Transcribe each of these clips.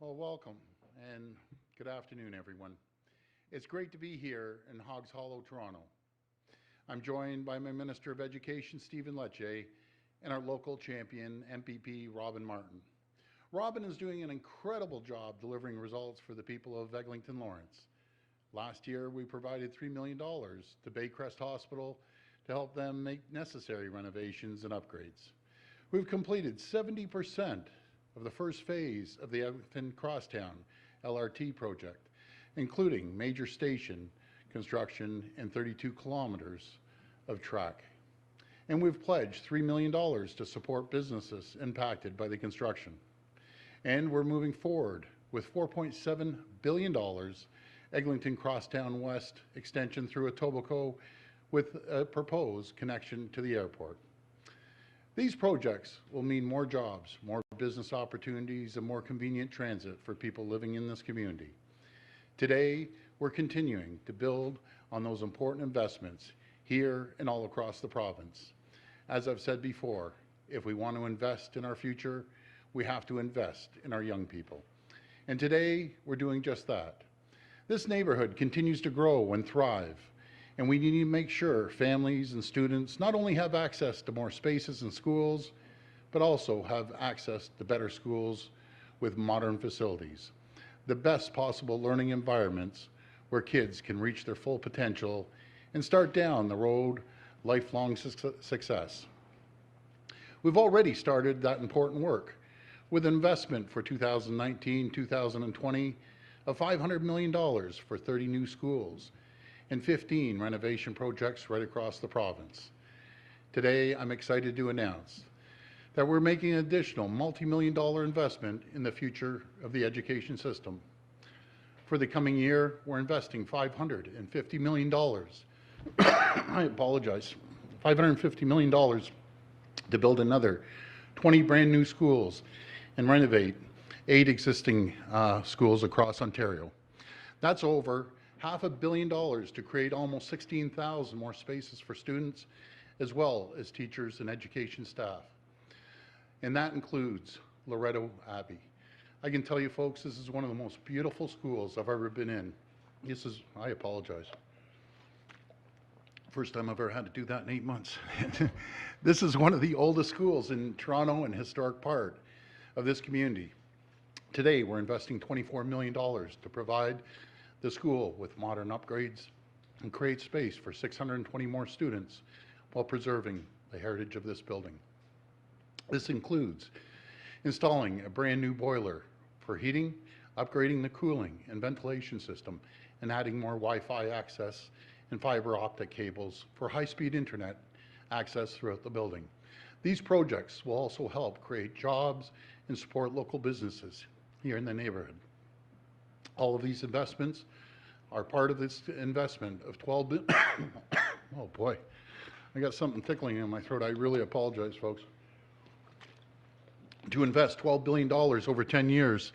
Well, welcome and good afternoon, everyone. It's great to be here in Hogs Hollow, Toronto. I'm joined by my Minister of Education, Stephen Lecce, and our local champion, MPP Robin Martin. Robin is doing an incredible job delivering results for the people of Eglinton-Lawrence. Last year, we provided $3 million to Baycrest Hospital to help them make necessary renovations and upgrades. We've completed 70% of the first phase of the Eglinton Crosstown LRT project, including major station construction and 32 kilometers of track. And we've pledged $3 million to support businesses impacted by the construction. And we're moving forward with $4.7 billion Eglinton Crosstown West extension through Etobicoke with a proposed connection to the airport. These projects will mean more jobs, more business opportunities, and more convenient transit for people living in this community. Today, we're continuing to build on those important investments here and all across the province. As I've said before, if we want to invest in our future, we have to invest in our young people. And today, we're doing just that. This neighborhood continues to grow and thrive, and we need to make sure families and students not only have access to more spaces in schools, but also have access to better schools with modern facilities, the best possible learning environments where kids can reach their full potential and start down the road lifelong success. We've already started that important work with investment for 2019-2020 of $500 million for 30 new schools and 15 renovation projects right across the province. Today, I'm excited to announce that we're making an additional multi-million-dollar investment in the future of the education system. For the coming year, we're investing $550 million. I apologize. $550 million to build another 20 brand new schools and renovate 8 existing schools across Ontario. That's over $500 million to create almost 16,000 more spaces for students, as well as teachers and education staff. And that includes Loretto Abbey. I can tell you folks, this is one of the most beautiful schools I've ever been in. I apologize. First time I've ever had to do that in 8 months. This is one of the oldest schools in Toronto and historic part of this community. Today, we're investing $24 million to provide the school with modern upgrades and create space for 620 more students while preserving the heritage of this building. This includes installing a brand new boiler for heating, upgrading the cooling and ventilation system, and adding more Wi-Fi access and fiber optic cables for high-speed internet access throughout the building. These projects will also help create jobs and support local businesses here in the neighborhood. All of these investments are part of this investment of $12 billion. Oh boy, I got something tickling in my throat. I really apologize, folks. To invest $12 billion over 10 years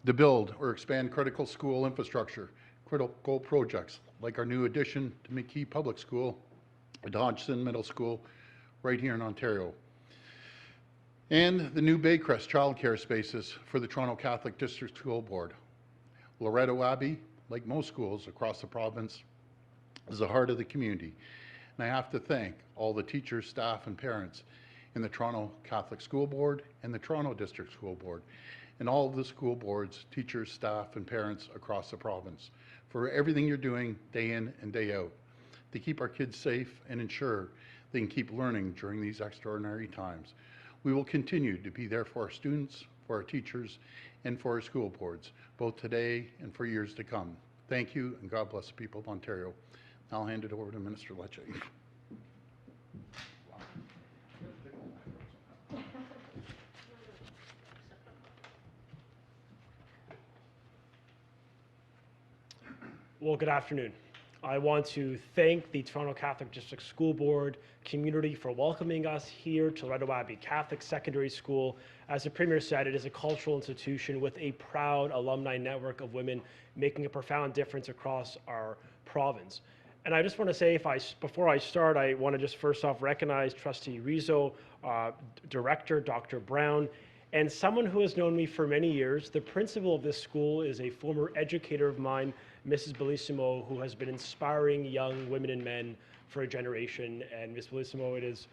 to build or expand critical school infrastructure, critical projects like our new addition to McKee Public School, Dodgson Middle School, right here in Ontario, and the new Baycrest childcare spaces for the Toronto Catholic District School Board. Loretto Abbey, like most schools across the province, is the heart of the community. And I have to thank all the teachers, staff, and parents in the Toronto Catholic School Board and the Toronto District School Board, and all of the school boards, teachers, staff, and parents across the province for everything you're doing day in and day out to keep our kids safe and ensure they can keep learning during these extraordinary times. We will continue to be there for our students, for our teachers, and for our school boards, both today and for years to come. Thank you, and God bless the people of Ontario. I'll hand it over to Minister Lecce. Well, good afternoon. I want to thank the Toronto Catholic District School Board community for welcoming us here to Loretto Abbey Catholic Secondary School. As the Premier said, it is a cultural institution with a proud alumni network of women making a profound difference across our province. And I just want to say, before I start, I want to just first off recognize Trustee Rizzo, Director Dr. Brown, And someone who has known me for many years, the principal of this school is a former educator of mine, Mrs. Bellissimo, who has been inspiring young women and men for a generation. And Ms. Bellissimo, it is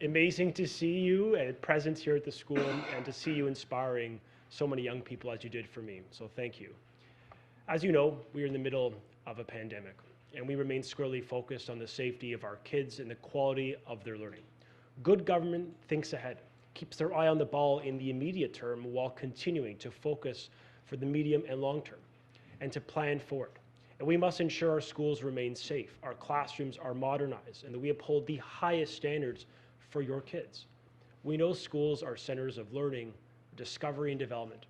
amazing to see you present here at the school and to see you inspiring so many young people as you did for me. So thank you. As you know, we are in the middle of a pandemic, and we remain squarely focused on the safety of our kids and the quality of their learning. Good government thinks ahead, keeps their eye on the ball in the immediate term while continuing to focus for the medium and long term and to plan for it. And we must ensure our schools remain safe, our classrooms are modernized, and that we uphold the highest standards for your kids. We know schools are centers of learning, discovery, and development.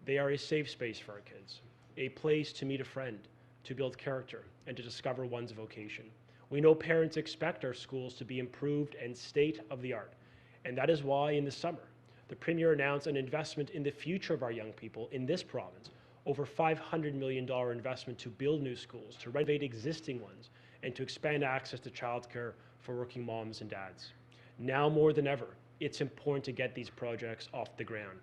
They are a safe space for our kids, a place to meet a friend, to build character, and to discover one's vocation. We know parents expect our schools to be improved and state-of-the-art, and that is why in the summer, the Premier announced an investment in the future of our young people in this province, over $500 million investment to build new schools, to renovate existing ones, and to expand access to childcare for working moms and dads. Now more than ever, it's important to get these projects off the ground.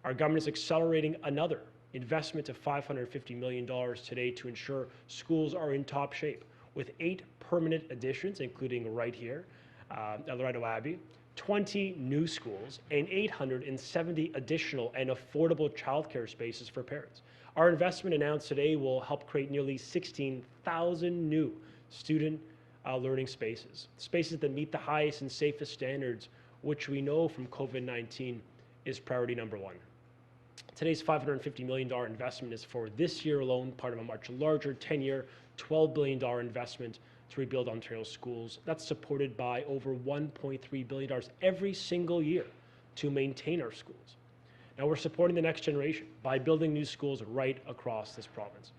Our government is accelerating another investment of $550 million today to ensure schools are in top shape, with 8 permanent additions, including right here at Loretto Abbey, 20 new schools, and 870 additional and affordable childcare spaces for parents. Our investment announced today will help create nearly 16,000 new student learning spaces, spaces that meet the highest and safest standards, which we know from COVID-19 is priority number 1. Today's $550 million investment is for this year alone, part of a much larger 10-year, $12 billion investment to rebuild Ontario's schools. That's supported by over $1.3 billion every single year to maintain our schools. Now we're supporting the next generation by building new schools right across this province.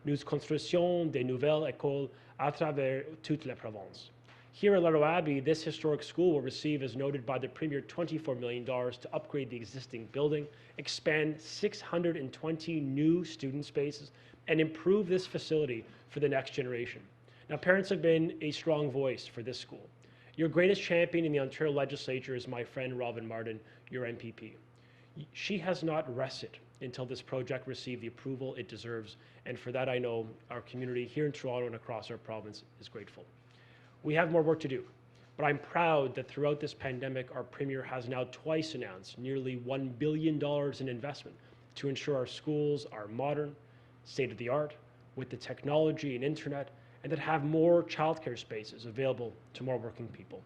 Nous construisons des nouvelles écoles à travers toute la province. Here at Loretto Abbey, this historic school will receive, as noted by the Premier, $24 million to upgrade the existing building, expand 620 new student spaces, and improve this facility for the next generation. Now, parents have been a strong voice for this school. Your greatest champion in the Ontario Legislature is my friend Robin Martin, your MPP. She has not rested until this project received the approval it deserves, and for that I know our community here in Toronto and across our province is grateful. We have more work to do, but I'm proud that throughout this pandemic, our Premier has now twice announced nearly $1 billion in investment to ensure our schools are modern, state-of-the-art, with the technology and internet, and that have more childcare spaces available to more working people.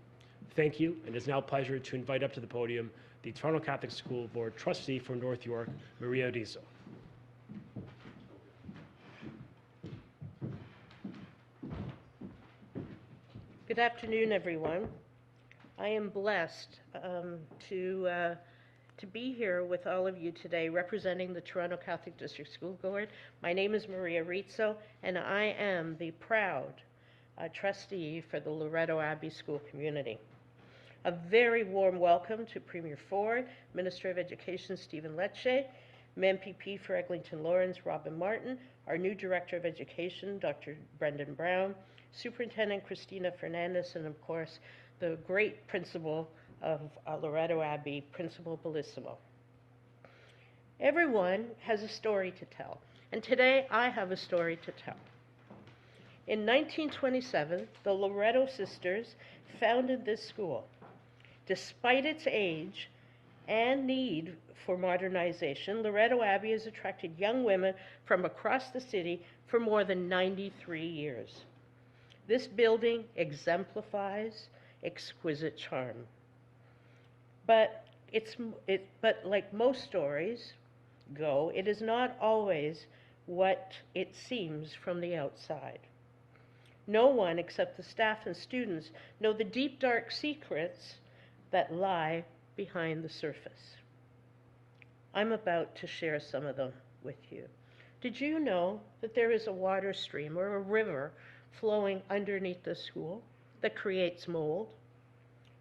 Thank you, and it's now a pleasure to invite up to the podium the Toronto Catholic School Board trustee for North York, Maria Rizzo. Good afternoon, everyone. I am blessed to be here with all of you today representing the Toronto Catholic District School Board. My name is Maria Rizzo, and I am the proud trustee for the Loretto Abbey School community. A very warm welcome to Premier Ford, Minister of Education Stephen Lecce, MPP for Eglinton-Lawrence Robin Martin, our new Director of Education Dr. Brendan Brown, Superintendent Christina Fernandez, and of course the great principal of Loretto Abbey, Principal Bellissimo. Everyone has a story to tell, and today I have a story to tell. In 1927, the Loretto sisters founded this school. Despite its age and need for modernization, Loretto Abbey has attracted young women from across the city for more than 93 years. This building exemplifies exquisite charm. But like most stories go, it is not always what it seems from the outside. No one except the staff and students know the deep, dark secrets that lie behind the surface. I'm about to share some of them with you. Did you know that there is a water stream or a river flowing underneath the school that creates mold?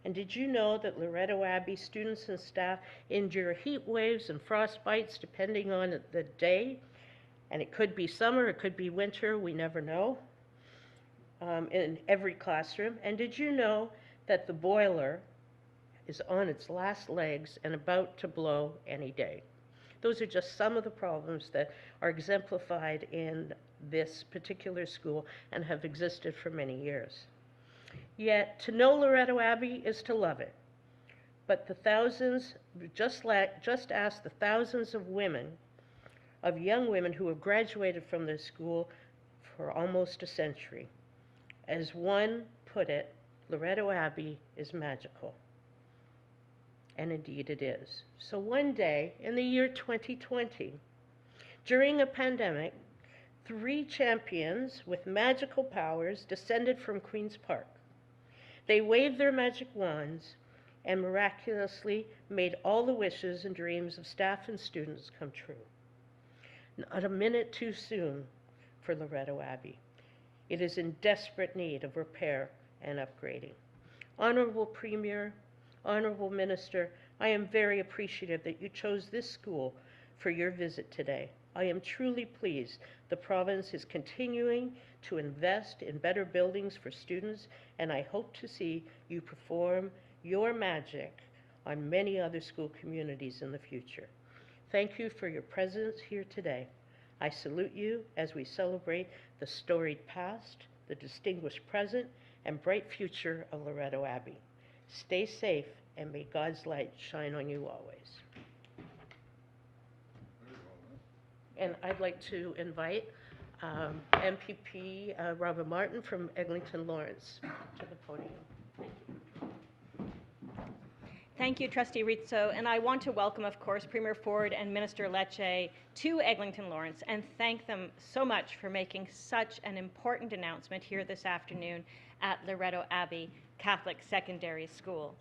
And did you know that Loretto Abbey students and staff endure heat waves and frost bites depending on the day? And it could be summer, it could be winter, we never know, in every classroom. And did you know that the boiler is on its last legs and about to blow any day. Those are just some of the problems that are exemplified in this particular school and have existed for many years. Yet, to know Loretto Abbey is to love it. But the thousands, just ask the thousands of young women who have graduated from this school for almost a century. As one put it, Loretto Abbey is magical. And indeed it is. So one day, in the year 2020, during a pandemic, 3 champions with magical powers descended from Queen's Park. They waved their magic wands and miraculously made all the wishes and dreams of staff and students come true. Not a minute too soon for Loretto Abbey. It is in desperate need of repair and upgrading. Honorable Premier, Honorable Minister, I am very appreciative that you chose this school for your visit today. I am truly pleased the province is continuing to invest in better buildings for students, and I hope to see you perform your magic on many other school communities in the future. Thank you for your presence here today. I salute you as we celebrate the storied past, the distinguished present, and bright future of Loretto Abbey. Stay safe, and may God's light shine on you always. And I'd like to invite MPP Robert Martin from Eglinton-Lawrence to the podium. Thank you. Thank you, Trustee Rizzo, and I want to welcome, of course, Premier Ford and Minister Lecce to Eglinton-Lawrence and thank them so much for making such an important announcement here this afternoon at Loretto Abbey Catholic Secondary School.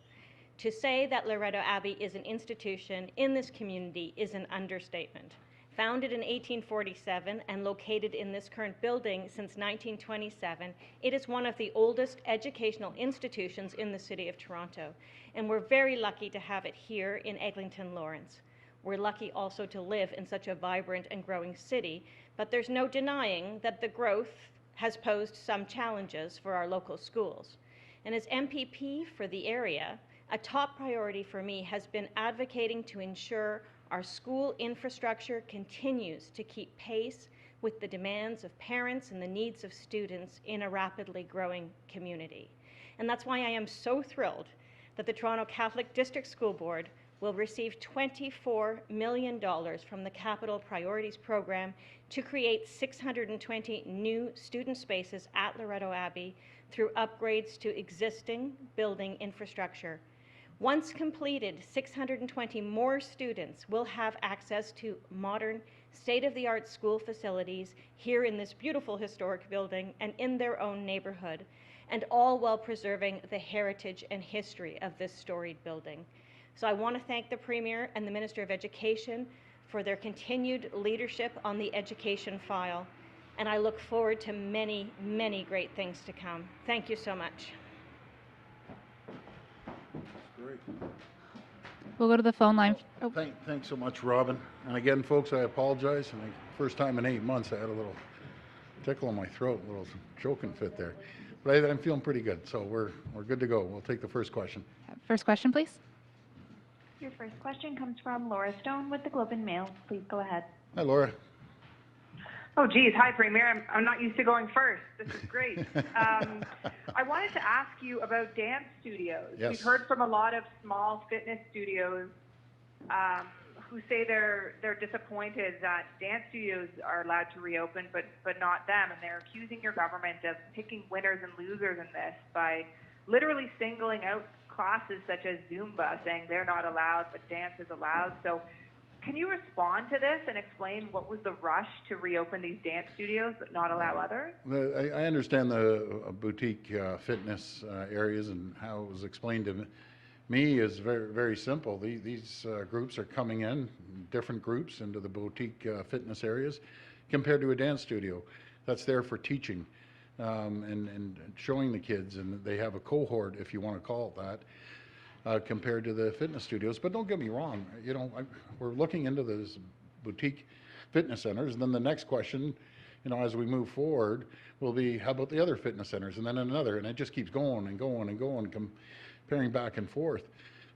To say that Loretto Abbey is an institution in this community is an understatement. Founded in 1847 and located in this current building since 1927, it is one of the oldest educational institutions in the City of Toronto, and we're very lucky to have it here in Eglinton-Lawrence. We're lucky also to live in such a vibrant and growing city, but there's no denying that the growth has posed some challenges for our local schools. And as MPP for the area, a top priority for me has been advocating to ensure our school infrastructure continues to keep pace with the demands of parents and the needs of students in a rapidly growing community. And that's why I am so thrilled that the Toronto Catholic District School Board will receive $24 million from the Capital Priorities Program to create 620 new student spaces at Loretto Abbey through upgrades to existing building infrastructure. Once completed, 620 more students will have access to modern, state-of-the-art school facilities here in this beautiful historic building and in their own neighborhood, and all while preserving the heritage and history of this storied building. So I want to thank the Premier and the Minister of Education for their continued leadership on the education file, and I look forward to many, many great things to come. Thank you so much. Great. We'll go to the phone line. Oh, Thanks so much, Robin. And again, folks, I apologize. First time in 8 months, I had a little tickle in my throat, a little choking fit there. But I'm feeling pretty good, so we're good to go. We'll take the first question. first question, please. Your first question comes from Laura Stone with the Globe and Mail. Please go ahead. Hi, Laura. Oh, geez. Hi, Premier. I'm not used to going first. This is great. I wanted to ask you about dance studios. Yes. We've heard from a lot of small fitness studios who say they're disappointed that dance studios are allowed to reopen, but not them. And they're accusing your government of picking winners and losers in this by literally singling out classes such as Zumba, saying they're not allowed, but dance is allowed. So can you respond to this and explain what was the rush to reopen these dance studios but not allow others? I understand the boutique fitness areas and how it was explained to me is very, very simple. These groups are coming in, different groups, into the boutique fitness areas compared to a dance studio. That's there for teaching and showing the kids, and they have a cohort, if you want to call it that, compared to the fitness studios. But don't get me wrong, you know, we're looking into those boutique fitness centers, and then the next question, you know, as we move forward, will be how about the other fitness centers, and then another, and it just keeps going and going and going, comparing back and forth.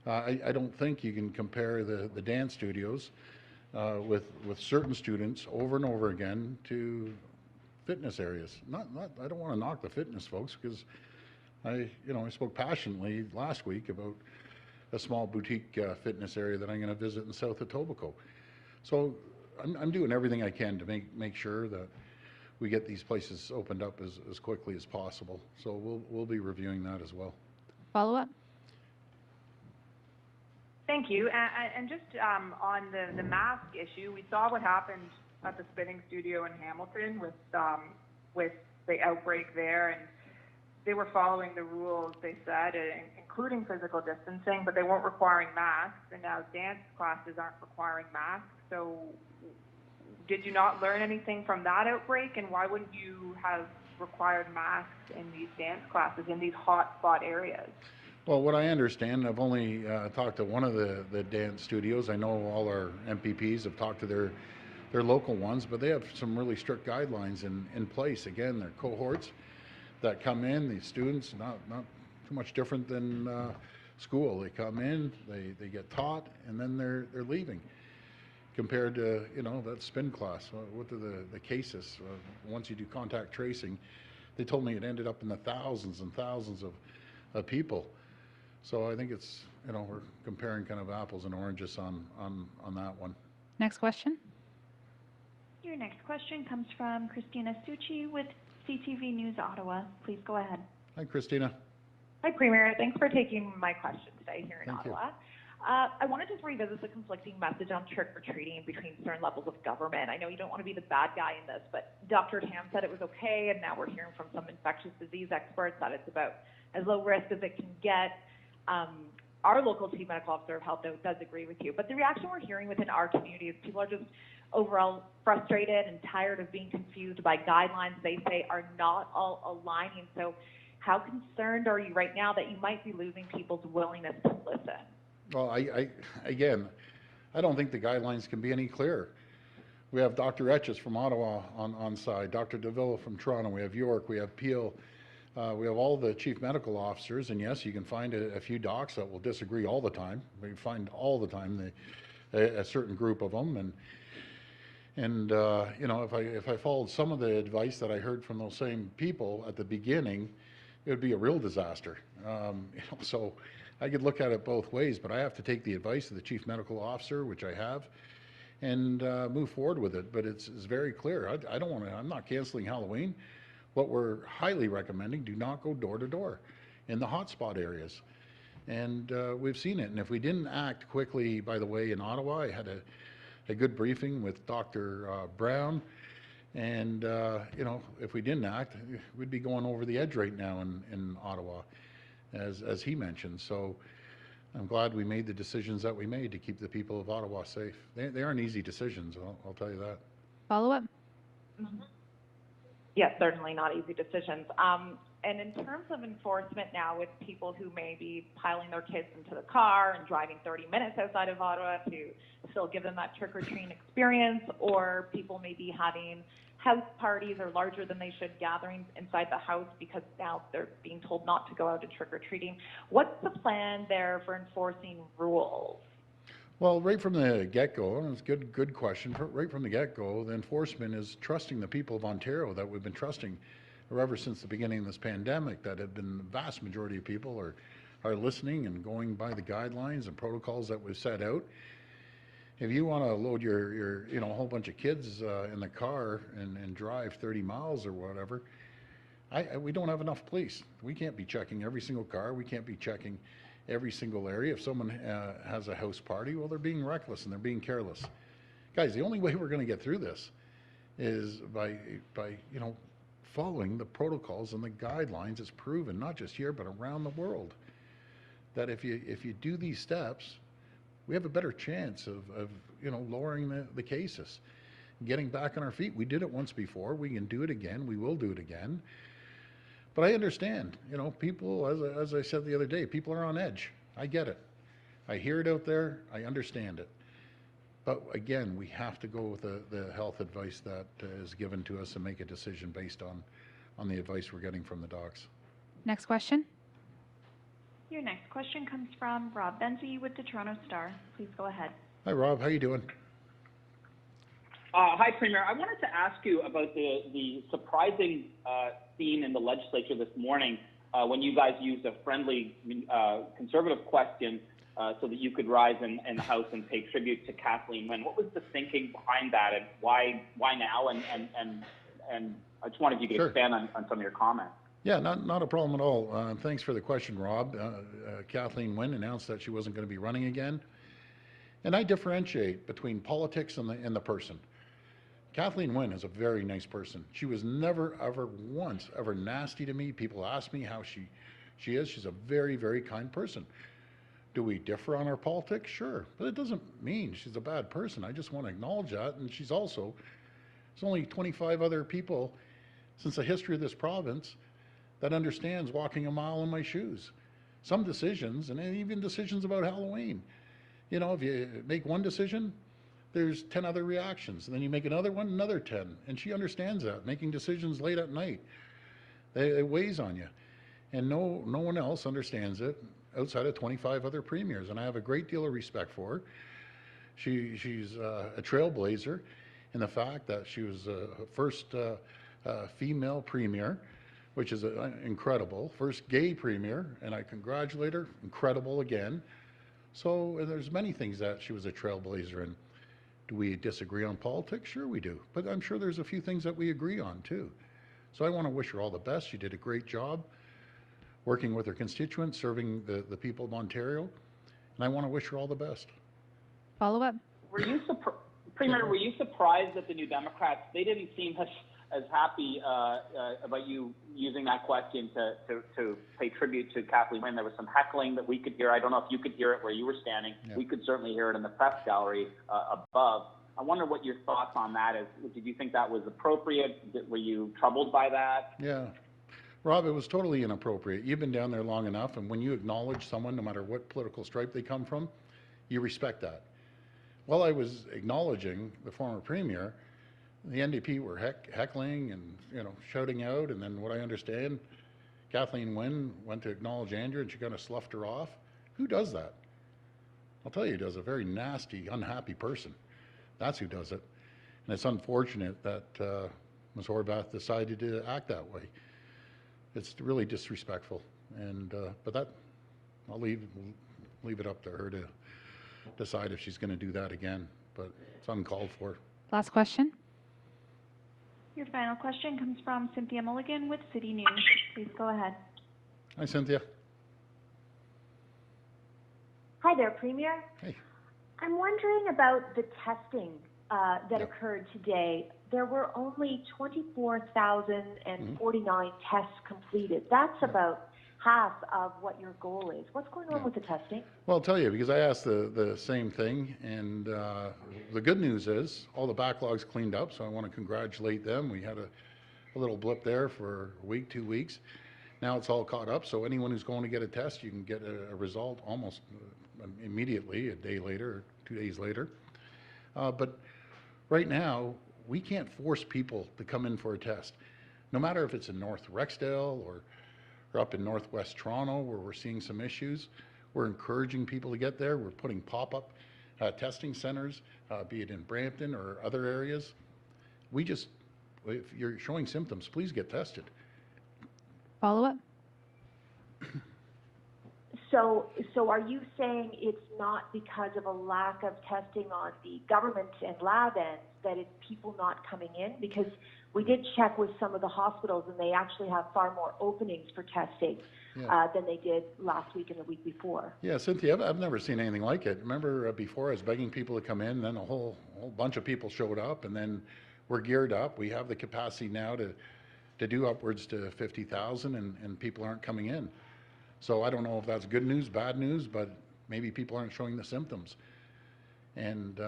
I don't think you can compare the dance studios with certain students over and over again to fitness areas. I don't want to knock the fitness folks, because I spoke passionately last week about a small boutique fitness area that I'm going to visit in south Etobicoke. So I'm doing everything I can to make sure that we get these places opened up as quickly as possible. So we'll be reviewing that as well. Follow up? Thank you. And just on the mask issue, we saw what happened at the spinning studio in Hamilton with the outbreak there, and they were following the rules, they said, including physical distancing, but they weren't requiring masks, and now dance classes aren't requiring masks. So did you not learn anything from that outbreak, and why wouldn't you have required masks in these dance classes in these hot spot areas? Well, what I understand, I've only talked to one of the dance studios. I know all our MPPs have talked to their local ones, but they have some really strict guidelines in place. Again, they're cohorts that come in, these students, not too much different than school. They come in, they get taught, and then they're leaving. Compared to, that spin class, what are the cases? Once you do contact tracing, they told me it ended up in the thousands and thousands of people. So I think it's, we're comparing kind of apples and oranges on that one. Next question. Your next question comes from Christina Stucci with CTV News Ottawa. Please go ahead. Hi, Christina. Hi, Premier. Thanks for taking my question today here in Thank you. Ottawa. I wanted to revisit the conflicting message on trick-or-treating between certain levels of government. I know you don't want to be the bad guy in this, but Dr. Tam said it was okay, and now we're hearing from some infectious disease experts that it's about as low risk as it can get. Our local chief medical officer of health, though, does agree with you. But the reaction we're hearing within our community is people are just overall frustrated and tired of being confused by guidelines they say are not all aligning. So how concerned are you right now that you might be losing people's willingness to listen? Well, I don't think the guidelines can be any clearer. We have Dr. Etches from Ottawa on side, Dr. DeVille from Toronto, we have York, we have Peel, we have all the chief medical officers, and yes, you can find a few docs that will disagree all the time. We find all the time a certain group of them, and if I followed some of the advice that I heard from those same people at the beginning, it would be a real disaster. So I could look at it both ways, but I have to take the advice of the chief medical officer, which I have, and move forward with it. But it's very clear. I'm not canceling Halloween. What we're highly recommending, do not go door to door in the hotspot areas. And we've seen it. And if we didn't act quickly, by the way, in Ottawa, I had a good briefing with Dr. Brown. And, if we didn't act, we'd be going over the edge right now in Ottawa, as he mentioned. So I'm glad we made the decisions that we made to keep the people of Ottawa safe. They aren't easy decisions, I'll tell you that. Follow up? Mm-hmm. Yes, certainly not easy decisions. And in terms of enforcement now, with people who may be piling their kids into the car and driving 30 minutes outside of Ottawa to still give them that trick-or-treating experience, or people may be having house parties or larger than they should gatherings inside the house because now they're being told not to go out and trick-or-treating. What's the plan there for enforcing rules? Well, right from the get-go, and it's a good question, right from the get-go, the enforcement is trusting the people of Ontario that we've been trusting ever since the beginning of this pandemic, that have been the vast majority of people are listening and going by the guidelines and protocols that we've set out. If you want to load your a whole bunch of kids in the car and drive 30 miles or whatever, we don't have enough police. We can't be checking every single car. We can't be checking every single area. If someone has a house party, well, they're being reckless and they're being careless. Guys, the only way we're going to get through this is by following the protocols and the guidelines. It's proven, not just here, but around the world, that if you do these steps, we have a better chance of lowering the cases, getting back on our feet. We did it once before. We can do it again. We will do it again. But I understand, people, as I said the other day, people are on edge. I get it. I hear it out there. I understand it. But again, we have to go with the health advice that is given to us and make a decision based on the advice we're getting from the docs. Next question. Your next question comes from Rob Benzie with the Toronto Star. Please go ahead. Hi, Rob. How you doing? Hi, Premier. I wanted to ask you about the surprising theme in the legislature this morning when you guys used a friendly conservative question so that you could rise in the House and pay tribute to Kathleen Wynne. What was the thinking behind that, and why now? And I just wondered if you could Sure. expand on some of your comments. Yeah, not a problem at all. Thanks for the question, Rob. Kathleen Wynne announced that she wasn't going to be running again. And I differentiate between politics and the person. Kathleen Wynne is a very nice person. She was never, ever, once, ever nasty to me. People ask me how she is. She's a very, very kind person. Do we differ on our politics? Sure. But it doesn't mean she's a bad person. I just want to acknowledge that. And she's also, there's only 25 other people since the history of this province that understands walking a mile in my shoes. Some decisions, and even decisions about Halloween. You know, if you make one decision, there's 10 other reactions. And then you make another one, another 10. And she understands that, making decisions late at night. It weighs on you. And no one else understands it outside of 25 other premiers. And I have a great deal of respect for her. She's a trailblazer in the fact that she was the first female premier, which is incredible. First gay premier, and I congratulate her. Incredible again. So there's many things that she was a trailblazer in. Do we disagree on politics? Sure we do. But I'm sure there's a few things that we agree on too. So I want to wish her all the best. She did a great job working with her constituents, serving the people of Ontario. And I want to wish her all the best. Follow-up? Premier, were you surprised that the New Democrats, they didn't seem as happy about you using that question to pay tribute to Kathleen Wynne? There was some heckling that we could hear. I don't know if you could hear it where you were standing. Yeah. We could certainly hear it in the press gallery above. I wonder what your thoughts on that is. Did you think that was appropriate? Were you troubled by that? Yeah. Rob, it was totally inappropriate. You've been down there long enough, and when you acknowledge someone, no matter what political stripe they come from, you respect that. While I was acknowledging the former premier, the NDP were heckling and shouting out, and then what I understand, Kathleen Wynne went to acknowledge Andrew and she kind of sloughed her off. Who does that? I'll tell you, who does. A very nasty, unhappy person. That's who does it. And it's unfortunate that Ms. Horvath decided to act that way. It's really disrespectful, and but that I'll leave it up to her to decide if she's going to do that again. But it's uncalled for. Last question. Your final question comes from Cynthia Mulligan with City News. Please go ahead. Hi, Cynthia. Hi there, Premier. Hey. I'm wondering about the testing that occurred today. There were only 24,049 tests completed. That's about half of what your goal is. What's going on with the testing? Well, I'll tell you, because I asked the same thing, and the good news is all the backlogs cleaned up, so I want to congratulate them. We had a little blip there for a week, 2 weeks. Now it's all caught up, so anyone who's going to get a test, you can get a result almost immediately, a day later or 2 days later. But right now, we can't force people to come in for a test. No matter if it's in North Rexdale or up in Northwest Toronto where we're seeing some issues, we're encouraging people to get there. We're putting pop-up testing centers, be it in Brampton or other areas. If you're showing symptoms, please get tested. Follow-up? So are you saying it's not because of a lack of testing on the government and lab ends that it's people not coming in? Because we did check with some of the hospitals and they actually have far more openings for testing than they did last week and the week before. Yeah, Cynthia, I've never seen anything like it. Remember before I was begging people to come in, then a whole bunch of people showed up, and then we're geared up. We have the capacity now to do upwards to 50,000 and people aren't coming in. So I don't know if that's good news, bad news, but maybe people aren't showing the symptoms. And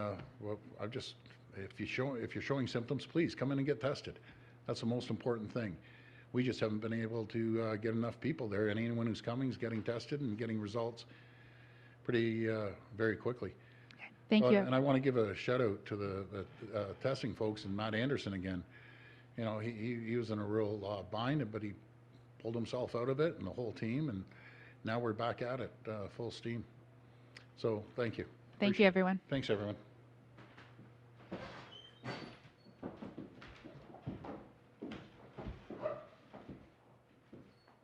if you're showing symptoms, please come in and get tested. That's the most important thing. We just haven't been able to get enough people there, and anyone who's coming is getting tested and getting results pretty very quickly. Thank you. And I want to give a shout out to the testing folks and Matt Anderson again. He was in a real bind, but he pulled himself out of it, and the whole team, and now we're back at it, full steam. So thank you. Thank you, everyone. Thanks, everyone.